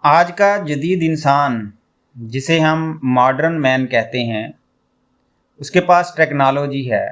आज का जदीद इंसान जिसे हम मॉडर्न मैन कहते हैं, उसके पास टेक्नोलॉजी है,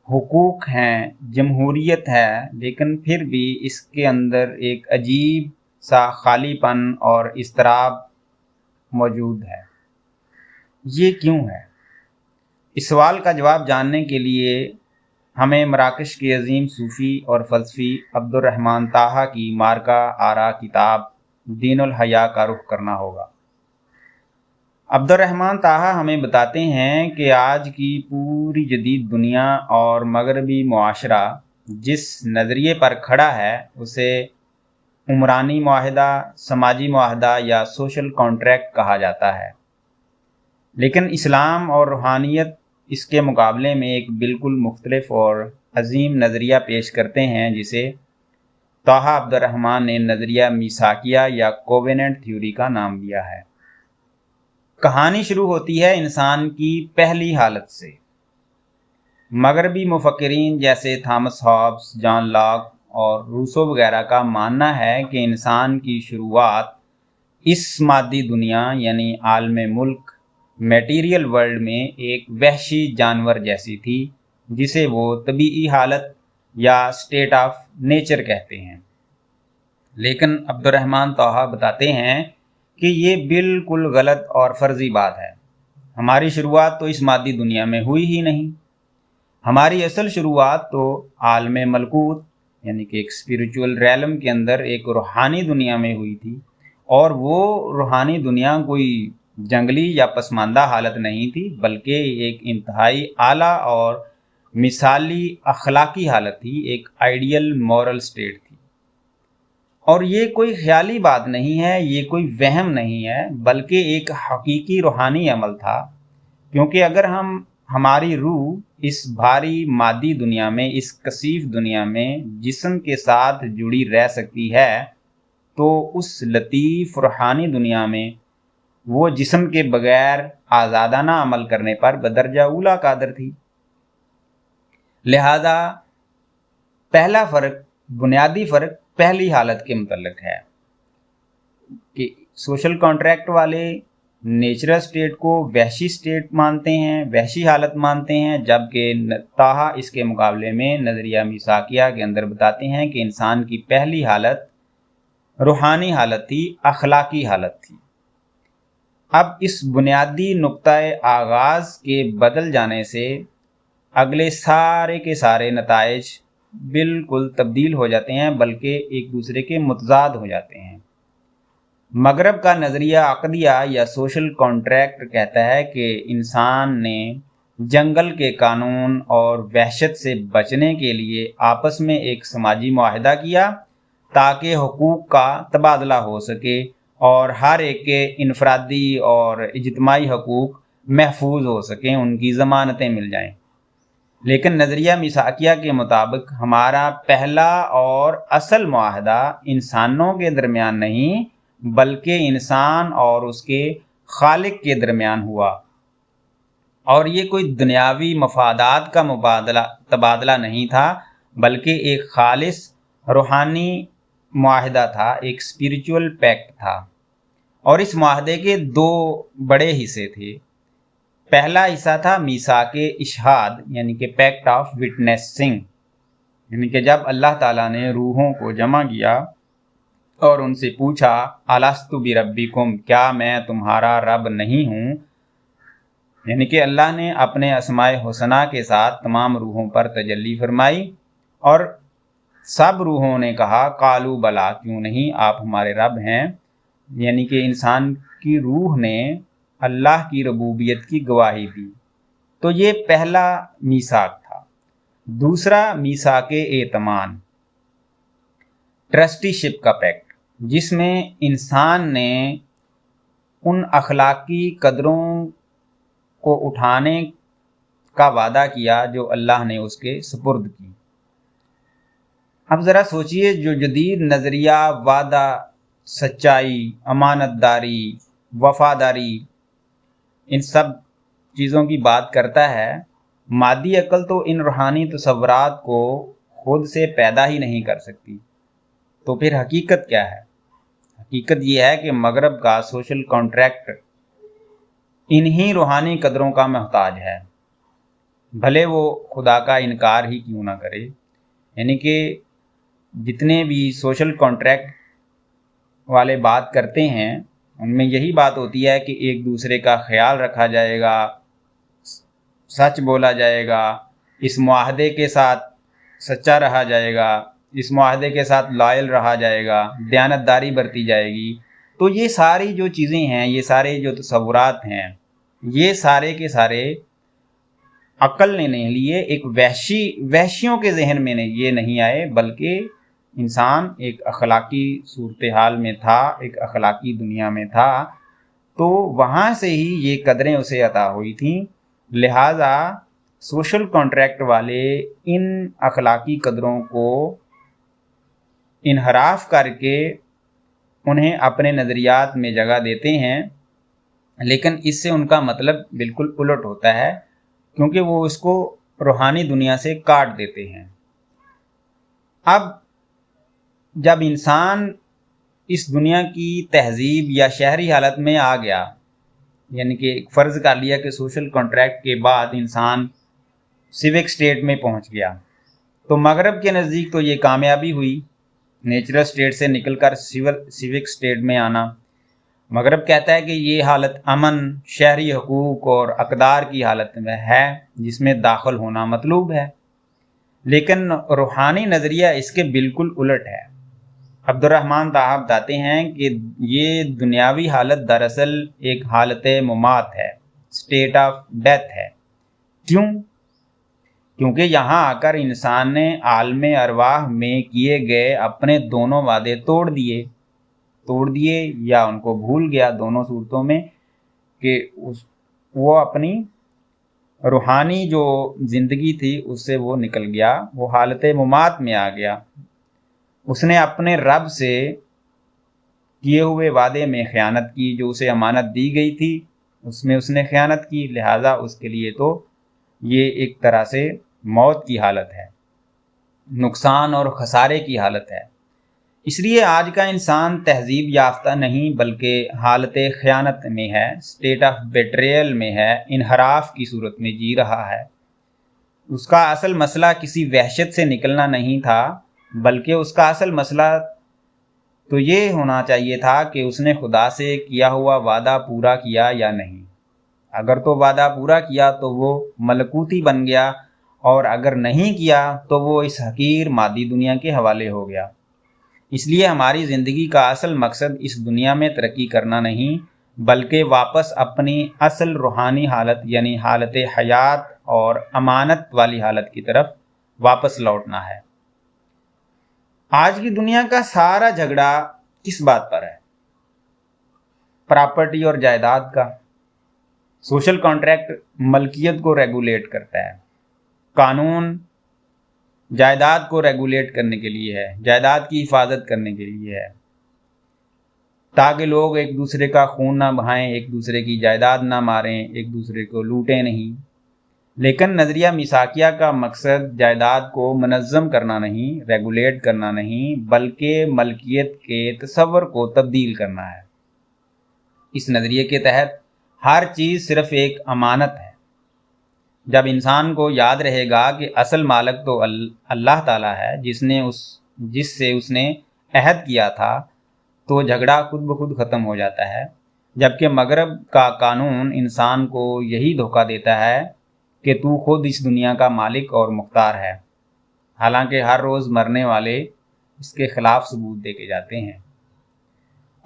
हुकूक हैं, जमहूरियत है, लेकिन फिर भी इसके अंदर एक अजीब सा खालीपन और इस्तराब मौजूद है। ये क्यों है? इस सवाल का जवाब जानने के लिए हमें मराकश के अजीम सूफ़ी और फ़लसफ़ी अब्दुर्रहमान ताहा की मार्का आरा किताब दीनुल हया का रुख करना होगा। अब्दुर्रहमान ताहा हमें बताते हैं कि आज की पूरी जदीद दुनिया और मगरबी मुआशरा जिस नज़रिए पर खड़ा है उसे उमरानी मुआहदा, समाजी मुआहदा या सोशल कॉन्ट्रैक्ट कहा जाता है। लेकिन इस्लाम और रूहानियत इसके मुकाबले में एक बिल्कुल मुख्तलिफ और अजीम नज़रिया पेश करते हैं, जिसे ताहा अब्दुर्रहमान ने नज़रिया मीसाकिया या कोवेनेंट थ्योरी का नाम दिया है। कहानी शुरू होती है इंसान की पहली हालत से। मगरबी मुफक्किरीन जैसे थॉमस हॉब्स, जॉन लॉक और रूसो वगैरह का मानना है कि इंसान की शुरुआत इस मादी दुनिया यानी आलम मुल्क मटेरियल वर्ल्ड में एक वहशी जानवर जैसी थी, जिसे वो तबीई हालत या स्टेट ऑफ नेचर कहते हैं। लेकिन अब्दुर्रहमान ताहा बताते हैं कि ये बिल्कुल गलत और फर्जी बात है। हमारी शुरुआत तो इस मादी दुनिया में हुई ही नहीं। हमारी असल शुरुआत तो आलम मलकूत यानी कि एक स्पिरिचुअल रैलम के अंदर एक रूहानी दुनिया में हुई थी, और वो रूहानी दुनिया कोई जंगली या पसमानदा हालत नहीं थी, बल्कि एक इंतहाई आला और मिसाली अखलाकी हालत थी, एक आइडियल मॉरल स्टेट थी। और ये कोई ख्याली बात नहीं है, ये कोई वहम नहीं है, बल्कि एक हकीकी रूहानी अमल था। क्योंकि अगर हमारी रूह इस भारी मादी दुनिया में, इस कसीफ दुनिया में जिस्म के साथ जुड़ी रह सकती है, तो उस लतीफ़ रूहानी दुनिया में वो जिस्म के बगैर आज़ादाना अमल करने पर बदरजा ऊला कादर थी। लिहाजा पहला फ़र्क, बुनियादी फ़र्क पहली हालत के मुतल्लिक़ है कि सोशल कॉन्ट्रैक्ट वाले नेचुरल स्टेट को वहशी स्टेट मानते हैं, वहशी हालत मानते हैं, जबकि ताहा इसके मुकाबले में नज़रिया मीसाकिया के अंदर बताते हैं कि इंसान की पहली हालत रूहानी हालत थी, अखलाकी हालत थी। अब इस बुनियादी नुक्ताए आगाज़ के बदल जाने से अगले सारे के सारे नताइज बिल्कुल तब्दील हो जाते हैं, बल्कि एक दूसरे के मुतज़ाद हो जाते हैं। मगरब का नज़रिया अक़दिया या सोशल कॉन्ट्रैक्ट कहता है कि इंसान ने जंगल के कानून और वहशत से बचने के लिए आपस में एक समाजी मुआहदा किया, ताकि हुकूक का तबादला हो सके और हर एक के इनफरादी और इज्तिमाई हकूक़ महफूज हो सकें, उनकी ज़मानतें मिल जाएं। लेकिन नज़रिया मीसाकिया के मुताबिक हमारा पहला और असल मुआहदा इंसानों के दरमियान नहीं, बल्कि इंसान और उसके खालिक के दरमियान हुआ। और ये कोई दुनियावी मफादात का तबादला नहीं था, बल्कि एक खालिस रूहानी मुआहदा था, एक स्पिरिचुअल पैक्ट था। और इस मुआहदे के दो बड़े हिस्से थे। पहला हिस्सा था मीसाके इशहाद यानी कि पैक्ट ऑफ विटनेसिंग, यानी कि जब अल्लाह ताला ने रूहों को जमा किया और उनसे पूछा, अलस्तु बिरब्बिकुम, क्या मैं तुम्हारा रब नहीं हूँ? यानी कि अल्लाह ने अपने अस्माए हुसना के साथ तमाम रूहों पर तजल्ली फरमाई और सब रूहों ने कहा, कालू बला, क्यों नहीं, आप हमारे रब हैं। यानी कि इंसान की रूह ने अल्लाह की रबूबियत की गवाही दी। तो ये पहला मीसाक था। दूसरा मीसाके एतमान, ट्रस्टीशिप का पैक्ट, जिसमें इंसान ने उन अखलाकी कदरों को उठाने का वादा किया जो अल्लाह ने उसके सुपुर्द की। अब ज़रा सोचिए, जो जदीद नज़रिया वादा, सच्चाई, अमानतदारी, वफादारी, इन सब चीज़ों की बात करता है, मादी अकल तो इन रूहानी तसव्वुरात को खुद से पैदा ही नहीं कर सकती। तो फिर हकीकत क्या है? हकीकत ये है कि मगरब का सोशल कॉन्ट्रैक्ट इन्हीं रूहानी कदरों का मोहताज है, भले वो खुदा का इनकार ही क्यों ना करे। यानी कि जितने भी सोशल कॉन्ट्रैक्ट वाले बात करते हैं उनमें यही बात होती है कि एक दूसरे का ख्याल रखा जाएगा, सच बोला जाएगा, इस मुआहदे के साथ सच्चा रहा जाएगा, इस मुआहदे के साथ लॉयल रहा जाएगा, दयानतदारी बरती जाएगी। तो ये सारी जो चीज़ें हैं, ये सारे जो तसव्वुरात हैं, ये सारे के सारे अक्ल ने नहीं लिए, एक वहशियों के जहन में ये नहीं आए, बल्कि इंसान एक अखलाकी सूरत हाल में था, एक अखलाकी दुनिया में था, तो वहाँ से ही ये कदरें उसे अता हुई थी। लिहाजा सोशल कॉन्ट्रैक्ट वाले इन अखलाकी कदरों को इनहराफ करके उन्हें अपने नज़रियात में जगह देते हैं, लेकिन इससे उनका मतलब बिल्कुल उलट होता है, क्योंकि वो इसको रूहानी दुनिया से काट देते हैं। अब जब इंसान इस दुनिया की तहजीब या शहरी हालत में आ गया, यानी कि एक फ़र्ज़ कर लिया कि सोशल कॉन्ट्रैक्ट के बाद इंसान सिविक स्टेट में पहुंच गया, तो मगरब के नज़दीक तो ये कामयाबी हुई, नेचुरल स्टेट से निकलकर सिविक स्टेट में आना। मगरब कहता है कि ये हालत अमन, शहरी हकूक़ और अक़दार की हालत में है, जिसमें दाखिल होना मतलूब है। लेकिन रूहानी नज़रिया इसके बिल्कुल उलट है। अब्दुर्रहमान ताहा बताते हैं कि ये दुनियावी हालत दरअसल एक हालत मुमात है, स्टेट ऑफ डेथ है। क्यों? क्योंकि यहाँ आकर इंसान ने आलम अरवाह में किए गए अपने दोनों वादे तोड़ दिए या उनको भूल गया, दोनों सूरतों में, कि वो अपनी रूहानी जो ज़िंदगी थी उससे वो निकल गया, वो हालत मुमात में आ गया। उसने अपने रब से किए हुए वादे में ख़यानत की, जो उसे अमानत दी गई थी उसमें उसने ख़यानत की। लिहाजा उसके लिए तो ये एक तरह से मौत की हालत है, नुकसान और ख़सारे की हालत है। इसलिए आज का इंसान तहजीब याफ्ता नहीं बल्कि हालत ख़यानत में है, स्टेट ऑफ बेट्रेयल में है, इनहराफ की सूरत में जी रहा है। उसका असल मसला किसी वहशत से निकलना नहीं था, बल्कि उसका असल मसला तो ये होना चाहिए था कि उसने खुदा से किया हुआ वादा पूरा किया या नहीं। अगर तो वादा पूरा किया तो वो मलकूती बन गया, और अगर नहीं किया तो वो इस हकीर मादी दुनिया के हवाले हो गया। इसलिए हमारी ज़िंदगी का असल मकसद इस दुनिया में तरक्की करना नहीं, बल्कि वापस अपनी असल रूहानी हालत यानी हालत हयात और अमानत वाली हालत की तरफ वापस लौटना है। आज की दुनिया का सारा झगड़ा किस बात पर है? प्रॉपर्टी और जायदाद का। सोशल कॉन्ट्रैक्ट मलकियत को रेगुलेट करता है, कानून जायदाद को रेगुलेट करने के लिए है, जायदाद की हिफाजत करने के लिए है, ताकि लोग एक दूसरे का खून ना बहाएं, एक दूसरे की जायदाद ना मारें, एक दूसरे को लूटें नहीं। लेकिन नज़रिया मिसाकिया का मकसद जायदाद को मनज़्ज़म करना नहीं, रेगुलेट करना नहीं, बल्कि मलकियत के तसव्वुर को तब्दील करना है। इस नज़रिए के तहत हर चीज़ सिर्फ़ एक अमानत है। जब इंसान को याद रहेगा कि असल मालिक तो अल्लाह ताला है, जिससे उसने अहद किया था, तो झगड़ा खुद ब खुद ख़त्म हो जाता है। जबकि मगरब का कानून इंसान को यही धोखा देता है कि तू खुद इस दुनिया का मालिक और मुख्तार है, हालांकि हर रोज़ मरने वाले इसके ख़िलाफ़ सबूत दे के जाते हैं।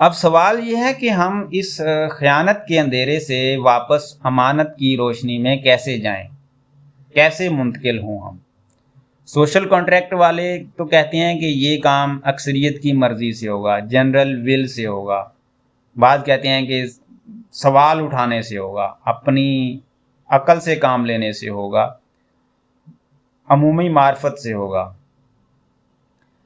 अब सवाल ये है कि हम इस ख़यानत के अंधेरे से वापस अमानत की रोशनी में कैसे जाएं, कैसे मुंतकिल हों हम। सोशल कॉन्ट्रैक्ट वाले तो कहते हैं कि ये काम अक्सरियत की मर्ज़ी से होगा, जनरल विल से होगा। बाद कहते हैं कि सवाल उठाने से होगा, अपनी अकल से काम लेने से होगा, अमूमी मार्फत से होगा।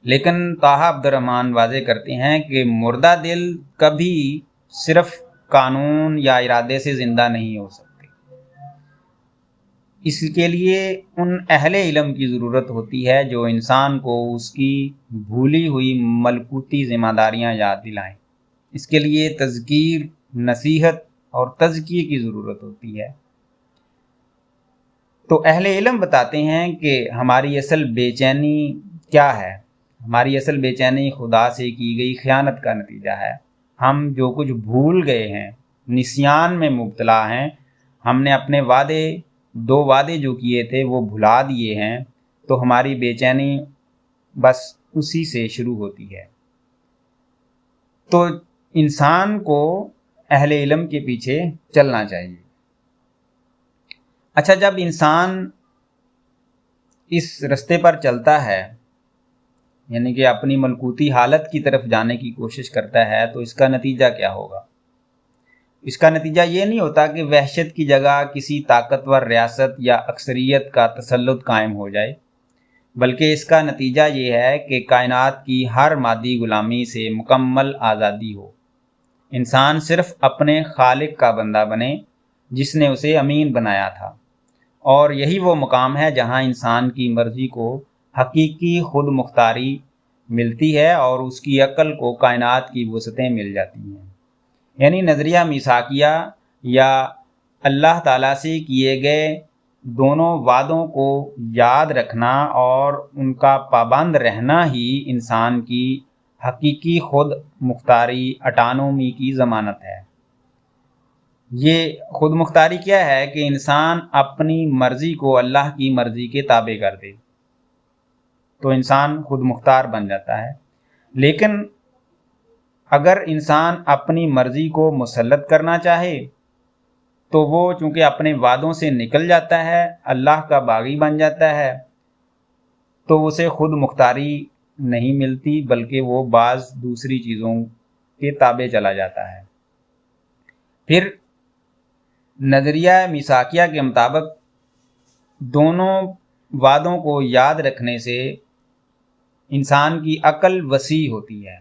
लेकिन ताहा अब्दुर्रहमान वाज़े करते हैं कि मुर्दा दिल कभी सिर्फ कानून या इरादे से ज़िंदा नहीं हो सकते। इसके लिए उन अहले इल्म की ज़रूरत होती है जो इंसान को उसकी भूली हुई मलकूती ज़िम्मेदारियाँ याद दिलाएं। اس کے لیے تذکیر، نصیحت اور تزکیے کی ضرورت ہوتی ہے۔ تو اہل علم بتاتے ہیں کہ ہماری اصل بے چینی کیا ہے؟ ہماری اصل بے چینی خدا سے کی گئی خیانت کا نتیجہ ہے۔ ہم جو کچھ بھول گئے ہیں، نسیان میں مبتلا ہیں، ہم نے اپنے دو وعدے جو کیے تھے وہ بھلا دیے ہیں، تو ہماری بے چینی بس اسی سے شروع ہوتی ہے۔ تو انسان کو اہل علم کے پیچھے چلنا چاہیے۔ اچھا، جب انسان اس رستے پر چلتا ہے، یعنی کہ اپنی ملکوتی حالت کی طرف جانے کی کوشش کرتا ہے، تو اس کا نتیجہ کیا ہوگا؟ اس کا نتیجہ یہ نہیں ہوتا کہ وحشت کی جگہ کسی طاقتور ریاست یا اکثریت کا تسلط قائم ہو جائے، بلکہ اس کا نتیجہ یہ ہے کہ کائنات کی ہر مادی غلامی سے مکمل آزادی ہو۔ انسان صرف اپنے خالق کا بندہ بنے جس نے اسے امین بنایا تھا، اور یہی وہ مقام ہے جہاں انسان کی مرضی کو حقیقی خود مختاری ملتی ہے اور اس کی عقل کو کائنات کی وسعتیں مل جاتی ہیں۔ یعنی نظریہ میثاقیہ یا اللہ تعالیٰ سے کیے گئے دونوں وعدوں کو یاد رکھنا اور ان کا پابند رہنا ہی انسان کی حقیقی خود مختاری اٹانومی کی ضمانت ہے۔ یہ خود مختاری کیا ہے؟ کہ انسان اپنی مرضی کو اللہ کی مرضی کے تابع کر دے، تو انسان خود مختار بن جاتا ہے۔ لیکن اگر انسان اپنی مرضی کو مسلط کرنا چاہے تو وہ چونکہ اپنے وعدوں سے نکل جاتا ہے، اللہ کا باغی بن جاتا ہے، تو اسے خود مختاری نہیں ملتی، بلکہ وہ بعض دوسری چیزوں کے تابع چلا جاتا ہے۔ پھر نظریہ میثاقیہ کے مطابق دونوں وعدوں کو یاد رکھنے سے انسان کی عقل وسیع ہوتی ہے۔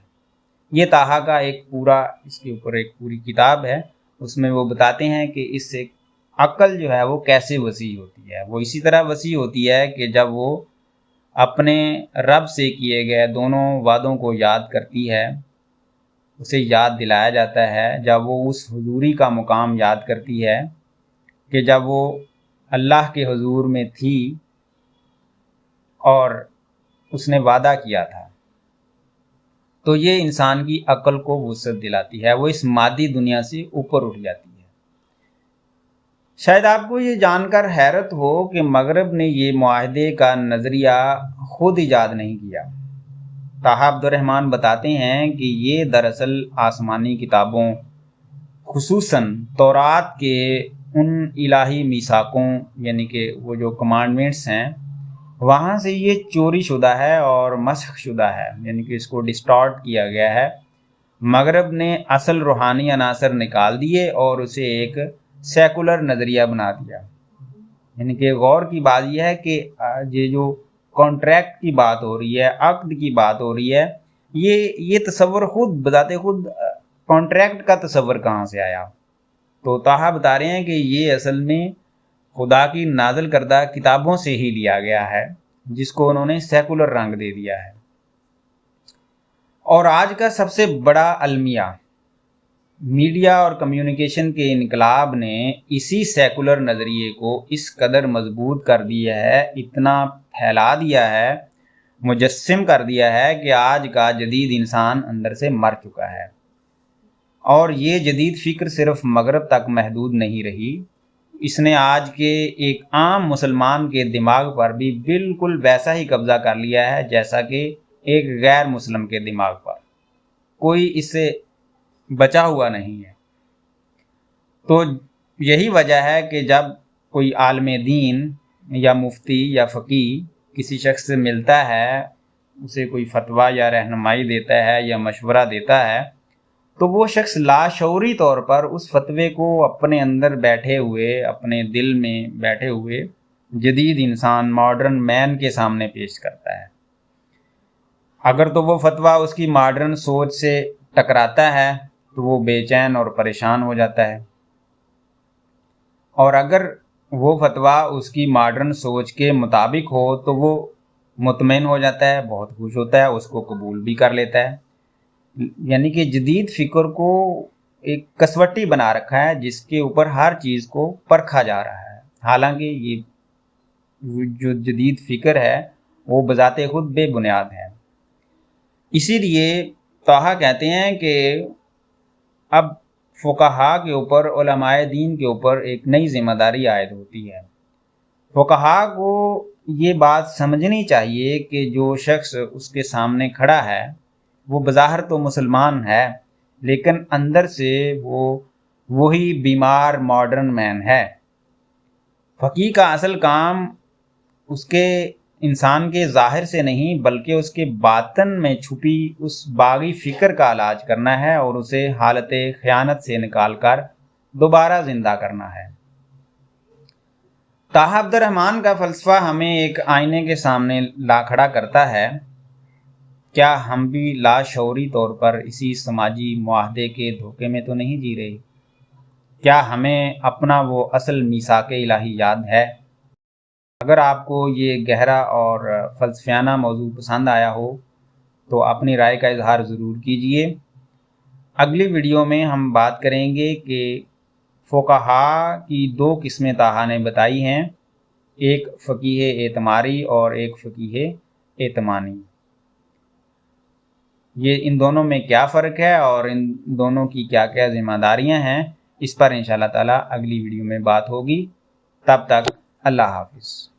یہ طٰہٰ کا اس کے اوپر ایک پوری کتاب ہے، اس میں وہ بتاتے ہیں کہ اس سے عقل جو ہے وہ کیسے وسیع ہوتی ہے۔ وہ اسی طرح وسیع ہوتی ہے کہ جب وہ اپنے رب سے کیے گئے دونوں وعدوں کو یاد کرتی ہے، اسے یاد دلایا جاتا ہے، جب وہ اس حضوری کا مقام یاد کرتی ہے کہ جب وہ اللہ کے حضور میں تھی اور اس نے وعدہ کیا تھا، تو یہ انسان کی عقل کو وسعت دلاتی ہے، وہ اس مادی دنیا سے اوپر اٹھ جاتی ہے۔ شاید آپ کو یہ جان کر حیرت ہو کہ مغرب نے یہ معاہدے کا نظریہ خود ایجاد نہیں کیا۔ طٰہٰ عبد الرحمن بتاتے ہیں کہ یہ دراصل آسمانی کتابوں، خصوصاً تورات کے ان الہی میثاقوں، یعنی کہ وہ جو کمانڈمنٹس ہیں، وہاں سے یہ چوری شدہ ہے اور مسخ شدہ ہے، یعنی کہ اس کو ڈسٹارٹ کیا گیا ہے۔ مغرب نے اصل روحانی عناصر نکال دیے اور اسے ایک سیکولر نظریہ بنا دیا۔ یعنی کہ غور کی بات یہ ہے کہ یہ جو کانٹریکٹ کی بات ہو رہی ہے، عقد کی بات ہو رہی ہے، یہ تصور خود بذات خود کانٹریکٹ کا تصور کہاں سے آیا؟ تو طٰہٰ بتا رہے ہیں کہ یہ اصل میں خدا کی نازل کردہ کتابوں سے ہی لیا گیا ہے، جس کو انہوں نے سیکولر رنگ دے دیا ہے۔ اور آج کا سب سے بڑا المیہ، میڈیا اور کمیونیکیشن کے انقلاب نے اسی سیکولر نظریے کو اس قدر مضبوط کر دیا ہے، اتنا پھیلا دیا ہے، مجسم کر دیا ہے کہ آج کا جدید انسان اندر سے مر چکا ہے۔ اور یہ جدید فکر صرف مغرب تک محدود نہیں رہی، اس نے آج کے ایک عام مسلمان کے دماغ پر بھی بالکل ویسا ہی قبضہ کر لیا ہے جیسا کہ ایک غیر مسلم کے دماغ پر۔ کوئی اس سے بچا ہوا نہیں ہے۔ تو یہی وجہ ہے کہ جب کوئی عالم دین یا مفتی یا فقیہ کسی شخص سے ملتا ہے، اسے کوئی فتویٰ یا رہنمائی دیتا ہے یا مشورہ دیتا ہے، تو وہ شخص لاشعوری طور پر اس فتوے کو اپنے اندر بیٹھے ہوئے، اپنے دل میں بیٹھے ہوئے جدید انسان، ماڈرن مین کے سامنے پیش کرتا ہے۔ اگر تو وہ فتویٰ اس کی ماڈرن سوچ سے ٹکراتا ہے تو وہ بے چین اور پریشان ہو جاتا ہے، اور اگر وہ فتویٰ اس کی ماڈرن سوچ کے مطابق ہو تو وہ مطمئن ہو جاتا ہے، بہت خوش ہوتا ہے، اس کو قبول بھی کر لیتا ہے۔ यानी कि जदीद फ़िक्र को एक कसवट्टी बना रखा है जिसके ऊपर हर चीज़ को परखा जा रहा है। हालांकि ये जो जदीद फ़िक्र है वो बज़ाते खुद बेबुनियाद है। इसीलिए ताहा कहते हैं कि अब फ़ुक़हा के ऊपर, उलमाए दीन के ऊपर एक नई ज़िम्मेदारी आयद होती है। फ़ुक़हा को ये बात समझनी चाहिए कि जो शख्स उसके सामने खड़ा है वो बज़ाहिर तो मुसलमान है, लेकिन अंदर से वो वही बीमार मॉडर्न मैन है। फ़क़ीह का असल काम उसके इंसान के ज़ाहिर से नहीं बल्कि उसके बातन में छुपी उस बागी फ़िक्र का इलाज करना है और उसे हालत ख़यानत से निकाल कर दोबारा ज़िंदा करना है। ताहा अब्दुर्रहमान का फ़लसफ़ा हमें एक आईने के सामने ला खड़ा करता है। क्या हम भी लाशऊरी तौर पर इसी समाजी मुआहदे के धोखे में तो नहीं जी रहे? क्या हमें अपना वो असल मीसाक़े इलाही याद है? अगर आपको ये गहरा और फ़लसफ़ियाना मौज़ू पसंद आया हो तो अपनी राय का इज़हार ज़रूर कीजिए। अगली वीडियो में हम बात करेंगे कि फ़ुक़हा की दो किस्में ताहा ने बताई हैं, एक फ़क़ीह एतमारी और एक फ़क़ीह एतमानी। ये इन दोनों में क्या फ़र्क है और इन दोनों की क्या क्या ज़िम्मेदारियाँ हैं, इस पर इंशाअल्लाह ताला अगली वीडियो में बात होगी। तब तक अल्लाह हाफ़िज़।